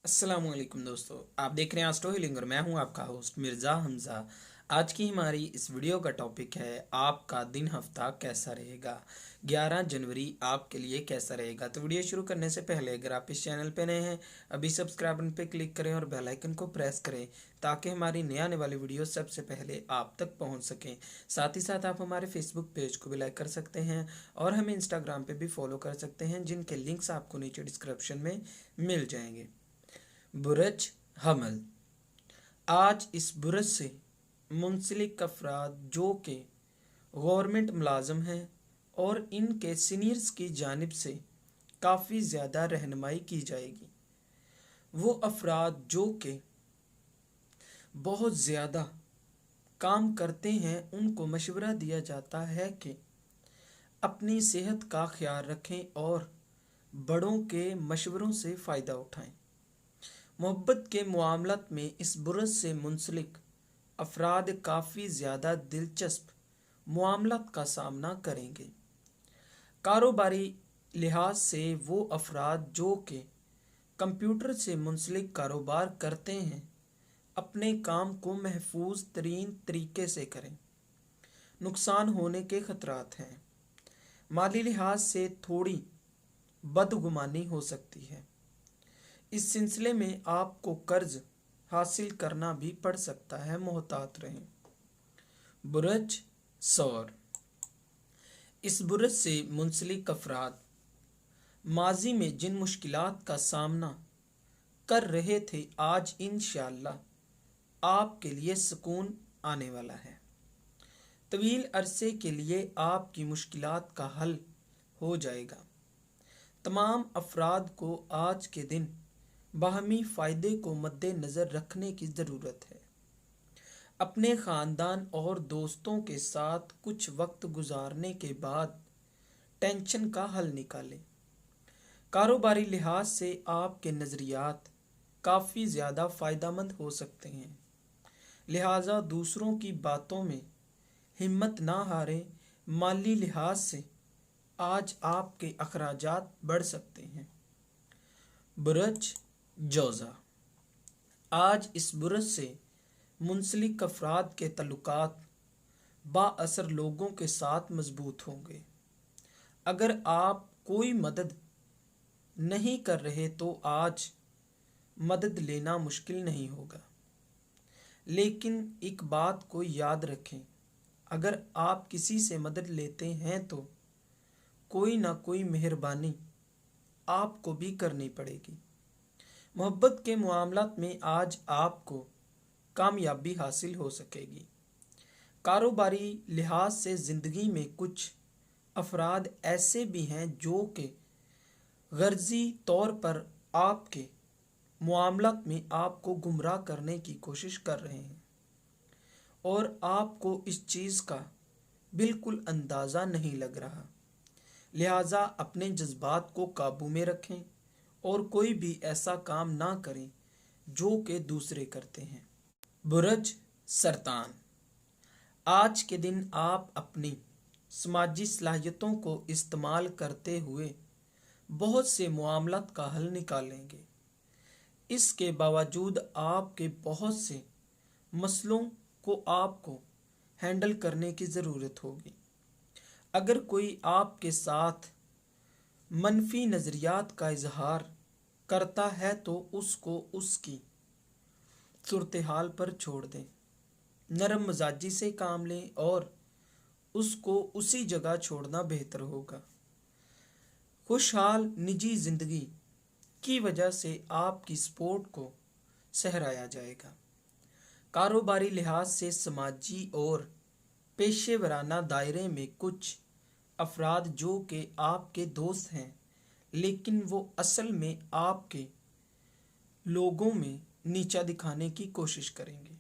अस्सलाम वालेकुम दोस्तों, आप देख रहे हैं एस्ट्रो हीलिंग और मैं हूं आपका होस्ट मिर्ज़ा हमज़ा। आज की हमारी इस वीडियो का टॉपिक है आपका दिन हफ्ता कैसा रहेगा। 11 जनवरी आपके लिए कैसा रहेगा। तो वीडियो शुरू करने से पहले अगर आप इस चैनल पे नए हैं अभी सब्सक्राइब बटन पे क्लिक करें और बेल आइकन को प्रेस करें ताकि हमारी नई आने वाली वीडियो सबसे पहले आप तक पहुंच सकें। साथ ही साथ आप हमारे फेसबुक पेज को भी लाइक कर सकते हैं और हमें इंस्टाग्राम पे भी फॉलो कर सकते हैं, जिनके लिंक्स आपको नीचे डिस्क्रिप्शन में मिल जाएंगे। बुरज हमल। आज इस बुरज से मुंसलिक अफराद जो कि गवर्नमेंट मुलाजम हैं और इनके सीनियर्स की जानिब से काफ़ी ज़्यादा रहनुमाई की जाएगी। वो अफराद जो कि बहुत ज़्यादा काम करते हैं उनको मशवरा दिया जाता है कि अपनी सेहत का ख्याल रखें और बड़ों के मशवरों से फ़ायदा उठाएं। मोहब्बत के मामलत में इस बुरज से मुंसलिक अफराद काफ़ी ज़्यादा दिलचस्प मामलत का सामना करेंगे। कारोबारी लिहाज से वो अफराद जो कि कंप्यूटर से मुंसलिक कारोबार करते हैं अपने काम को महफूज तरीन तरीके से करें। नुकसान होने के खतरात हैं। माली लिहाज से थोड़ी बदगुमानी हो सकती है। इस सिलसिले में आपको कर्ज हासिल करना भी पड़ सकता है, मोहतात रहें। बुरज सौर। इस बुरज से मुंसलिक अफराद माजी में जिन मुश्किलात का सामना कर रहे थे आज इंशाअल्लाह आपके लिए सुकून आने वाला है। तवील अरसे के लिए आपकी मुश्किलात का हल हो जाएगा। तमाम अफराद को आज के दिन बाहमी फ़ायदे को मद्देनज़र रखने की ज़रूरत है। अपने ख़ानदान और दोस्तों के साथ कुछ वक्त गुजारने के बाद टेंशन का हल निकालें। कारोबारी लिहाज से आपके नज़रियात काफ़ी ज़्यादा फ़ायदेमंद हो सकते हैं, लिहाजा दूसरों की बातों में हिम्मत ना हारें। माली लिहाज से आज आपके अखराजात बढ़ सकते हैं। बुरज जोज़ा। आज इस बुरज से मुंसलिक अफराद के तल्लुकात बाअसर लोगों के साथ मजबूत होंगे। अगर आप कोई मदद नहीं कर रहे तो आज मदद लेना मुश्किल नहीं होगा, लेकिन एक बात को याद रखें, अगर आप किसी से मदद लेते हैं तो कोई ना कोई मेहरबानी आपको भी करनी पड़ेगी। मोहब्बत के मामलात में आज आपको कामयाबी हासिल हो सकेगी। कारोबारी लिहाज से ज़िंदगी में कुछ अफराद ऐसे भी हैं जो कि गर्जी तौर पर आपके मामलात में आपको गुमराह करने की कोशिश कर रहे हैं और आपको इस चीज़ का बिल्कुल अंदाज़ा नहीं लग रहा। लिहाजा अपने जज्बात को काबू में रखें और कोई भी ऐसा काम ना करें जो कि दूसरे करते हैं। बुरज सरतान। आज के दिन आप अपनी समाजी सलाहियतों को इस्तेमाल करते हुए बहुत से मामलात का हल निकालेंगे। इसके बावजूद आपके बहुत से मसलों को आपको हैंडल करने की ज़रूरत होगी। अगर कोई आपके साथ मनफी नज़रियात का इजहार करता है तो उसको उसकी सूरत हाल पर छोड़ दें। नरम मिजाजी से काम लें और उसको उसी जगह छोड़ना बेहतर होगा। खुशहाल निजी ज़िंदगी की वजह से आपकी सपोर्ट को सहराया जाएगा। कारोबारी लिहाज से समाजी और पेशेवराना दायरे में कुछ अफराद जो कि आपके दोस्त हैं लेकिन वो असल में आपके लोगों में नीचा दिखाने की कोशिश करेंगे,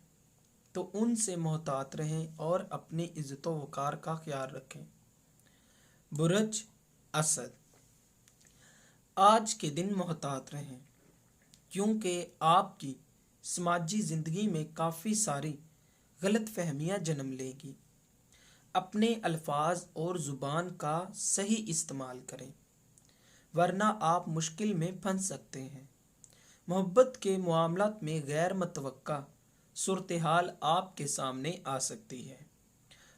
तो उनसे मोहतात रहें और अपनी इज़्ज़त व वक़ार का ख्याल रखें। बुरज असद। आज के दिन मोहतात रहें क्योंकि आपकी समाजी ज़िंदगी में काफ़ी सारी गलत फहमियाँ जन्म लेगी। अपने अल्फाज और ज़ुबान का सही इस्तेमाल करें वरना आप मुश्किल में फंस सकते हैं। मोहब्बत के मामलात में गैर मुतवक्का सूरत-ए-हाल आपके सामने आ सकती है।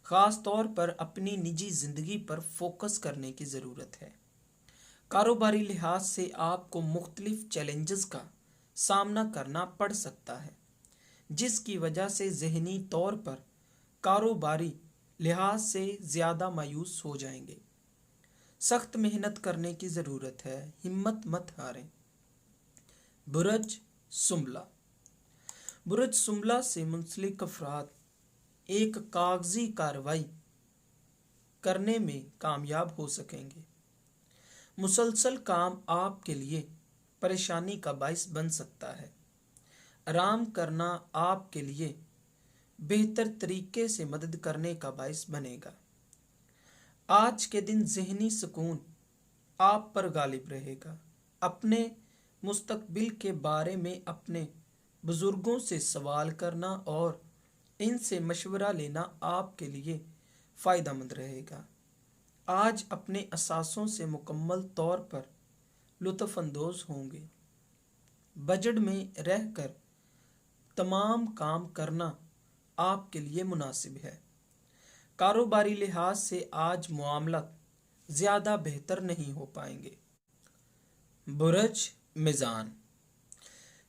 ख़ास तौर पर अपनी निजी ज़िंदगी पर फोकस करने की ज़रूरत है। कारोबारी लिहाज से आपको मुख्तलिफ चैलेंजेस का सामना करना पड़ सकता है, जिसकी वजह से ज़हनी तौर पर कारोबारी लिहाज से ज़्यादा मायूस हो जाएंगे। सख्त मेहनत करने की ज़रूरत है, हिम्मत मत हारें। बुरज सुम्बला। बुरज सुम्बला से मुंसलिक अफराद एक कागजी कार्रवाई करने में कामयाब हो सकेंगे। मुसलसल काम आपके लिए परेशानी का बाइस बन सकता है। आराम करना आपके लिए बेहतर तरीके से मदद करने का बाइस बनेगा। आज के दिन ज़हनी सुकून आप पर गालिब रहेगा। अपने मुस्तकबिल के बारे में अपने बुजुर्गों से सवाल करना और इनसे मशवरा लेना आपके लिए फ़ायदेमंद रहेगा। आज अपने असासों से मुकम्मल तौर पर लुत्फ़ अंदोज़ होंगे। बजट में रहकर तमाम काम करना आपके लिए मुनासिब है। कारोबारी लिहाज से आज मामलात ज़्यादा बेहतर नहीं हो पाएंगे। बुरज मीज़ान।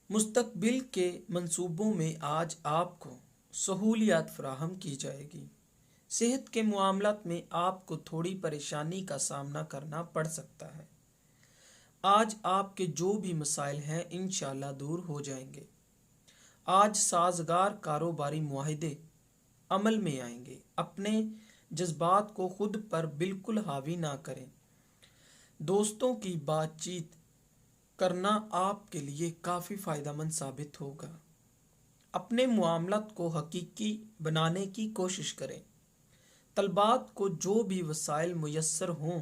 मुस्तकबिल के मंसूबों में आज आपको सहूलियत फराहम की जाएगी। सेहत के मामलात में आपको थोड़ी परेशानी का सामना करना पड़ सकता है। आज आपके जो भी मसाइल हैं इंशाअल्लाह दूर हो जाएंगे। आज साजगार कारोबारी मुआहिदे अमल में आएंगे। अपने जज्बात को खुद पर बिल्कुल हावी ना करें। दोस्तों की बातचीत करना आपके लिए काफ़ी फ़ायदेमंद साबित होगा। अपने मामलात को हकीकी बनाने की कोशिश करें। तलबात को जो भी वसाइल मुयस्सर हों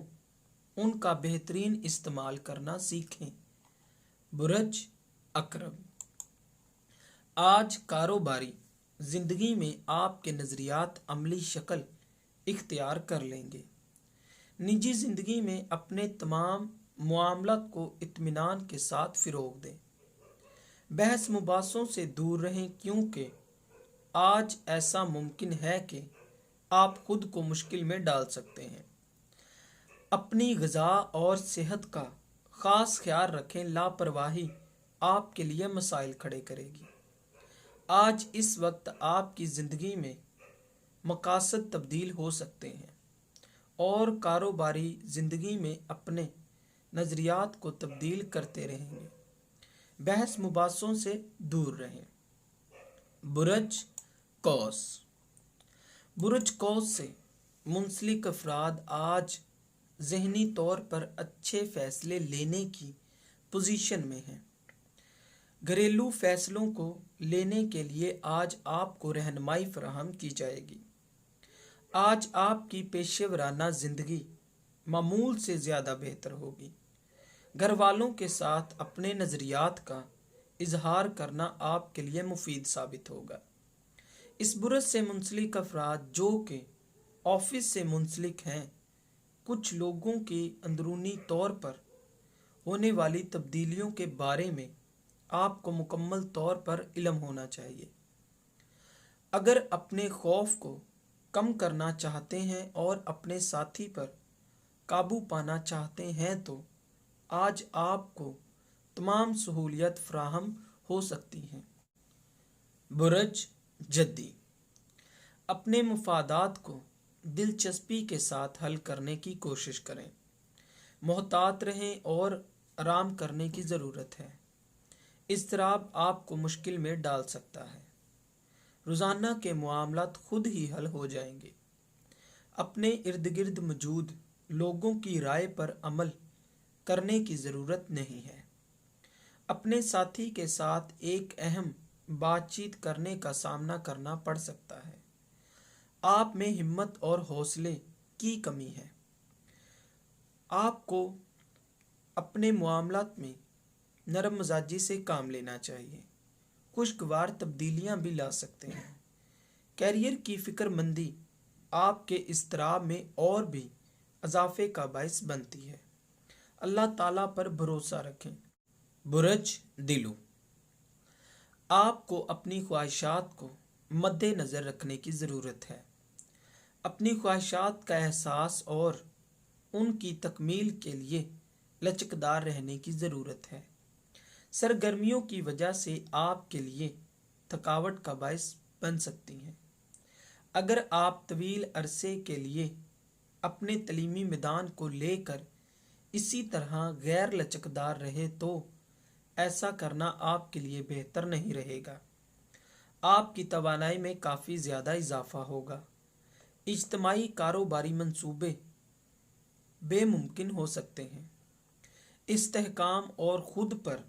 उनका बेहतरीन इस्तेमाल करना सीखें। बुरज अकरब। आज कारोबारी ज़िंदगी में आपके नज़रियात अमली शक्ल इख्तियार कर लेंगे। निजी ज़िंदगी में अपने तमाम मामलात को इत्मीनान के साथ फ़रोग़ दें। बहस मुबासों से दूर रहें, क्योंकि आज ऐसा मुमकिन है कि आप खुद को मुश्किल में डाल सकते हैं। अपनी ग़िज़ा और सेहत का ख़ास ख्याल रखें। लापरवाही आपके लिए मसाइल खड़े करेगी। आज इस वक्त आपकी ज़िंदगी में मकासद तब्दील हो सकते हैं और कारोबारी ज़िंदगी में अपने नज़रियात को तब्दील करते रहेंगे। बहस मुबासों से दूर रहें। बुरज कौस। बुरज कौस से मुंसलिक अफराद आज ज़हनी तौर पर अच्छे फ़ैसले लेने की पोजीशन में हैं। घरेलू फ़ैसलों को लेने के लिए आज आपको रहनुमाई फराहम की जाएगी। आज आपकी पेशेवराना ज़िंदगी मामूल से ज़्यादा बेहतर होगी। घर वालों के साथ अपने नज़रियात का इजहार करना आपके लिए मुफीद साबित होगा। इस बुरज से मुंसलिक अफराद जो कि ऑफिस से मुंसलिक हैं, कुछ लोगों की अंदरूनी तौर पर होने वाली तब्दीलियों के बारे में आपको मुकम्मल तौर पर इल्म होना चाहिए। अगर अपने खौफ को कम करना चाहते हैं और अपने साथी पर काबू पाना चाहते हैं तो आज आपको तमाम सहूलियत फराहम हो सकती हैं। बुरज जद्दी। अपने मुफादात को दिलचस्पी के साथ हल करने की कोशिश करें। मोहतात रहें और आराम करने की ज़रूरत है। इज़्तिराब आपको मुश्किल में डाल सकता है। रोज़ाना के मामलात खुद ही हल हो जाएंगे। अपने इर्द गिर्द मौजूद लोगों की राय पर अमल करने की ज़रूरत नहीं है। अपने साथी के साथ एक अहम बातचीत करने का सामना करना पड़ सकता है। आप में हिम्मत और हौसले की कमी है। आपको अपने मामलात में नरम मिजाजी से काम लेना चाहिए। खुशगवार तब्दीलियां भी ला सकते हैं। कैरियर की फ़िक्रमंदी आपके इज़्तिराब में और भी इजाफे का बाइस बनती है। अल्लाह ताला पर भरोसा रखें। बुरज दिलू। आपको अपनी ख्वाहिशात को मद्देनज़र रखने की ज़रूरत है। अपनी ख्वाहिशात का एहसास और उनकी तकमील के लिए लचकदार रहने की ज़रूरत है। सरगर्मियों की वजह से आपके लिए थकावट का बायस बन सकती हैं। अगर आप तवील अरसे के लिए अपने तलीमी मैदान को लेकर इसी तरह गैर लचकदार रहे तो ऐसा करना आपके लिए बेहतर नहीं रहेगा। आपकी तवानाई में काफ़ी ज़्यादा इजाफा होगा। इज्तमाही कारोबारी मंसूबे बेमुमकिन हो सकते हैं। इस्तेहकाम और ख़ुद पर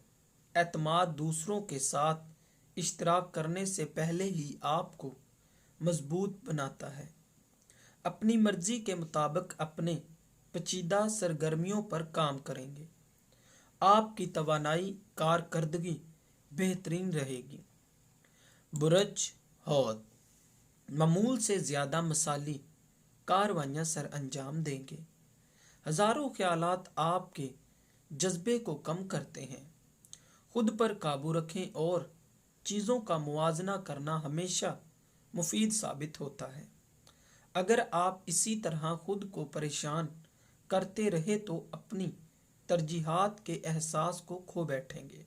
एतमाद दूसरों के साथ इश्तराक करने से पहले ही आपको मजबूत बनाता है। अपनी मर्जी के मुताबिक अपने पेचीदा सरगर्मियों पर काम करेंगे। आपकी तवानाई कारकर्दगी बेहतरीन रहेगी। बुरज हौद मामूल से ज़्यादा मसाली कार्रवाइयाँ सर अंजाम देंगे। हज़ारों ख्यालात आपके जज्बे को कम करते हैं। खुद पर काबू रखें और चीज़ों का मुवाजना करना हमेशा मुफीद साबित होता है। अगर आप इसी तरह खुद को परेशान करते रहे तो अपनी तरजीहात के एहसास को खो बैठेंगे।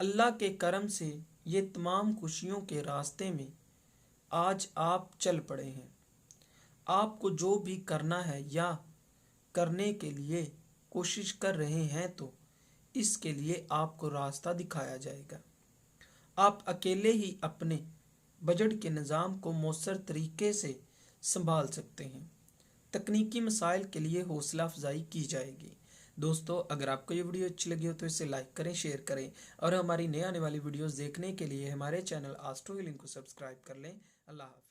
अल्लाह के करम से ये तमाम खुशियों के रास्ते में आज आप चल पड़े हैं। आपको जो भी करना है या करने के लिए कोशिश कर रहे हैं तो इसके लिए आपको रास्ता दिखाया जाएगा। आप अकेले ही अपने बजट के निज़ाम को मौसर तरीके से संभाल सकते हैं। तकनीकी मसाइल के लिए हौसला अफजाई की जाएगी। दोस्तों, अगर आपको ये वीडियो अच्छी लगी हो तो इसे लाइक करें, शेयर करें और हमारी नई आने वाली वीडियोस देखने के लिए हमारे चैनल एस्ट्रो हीलिंग को सब्सक्राइब कर लें। अल्लाह हाफ़िज़।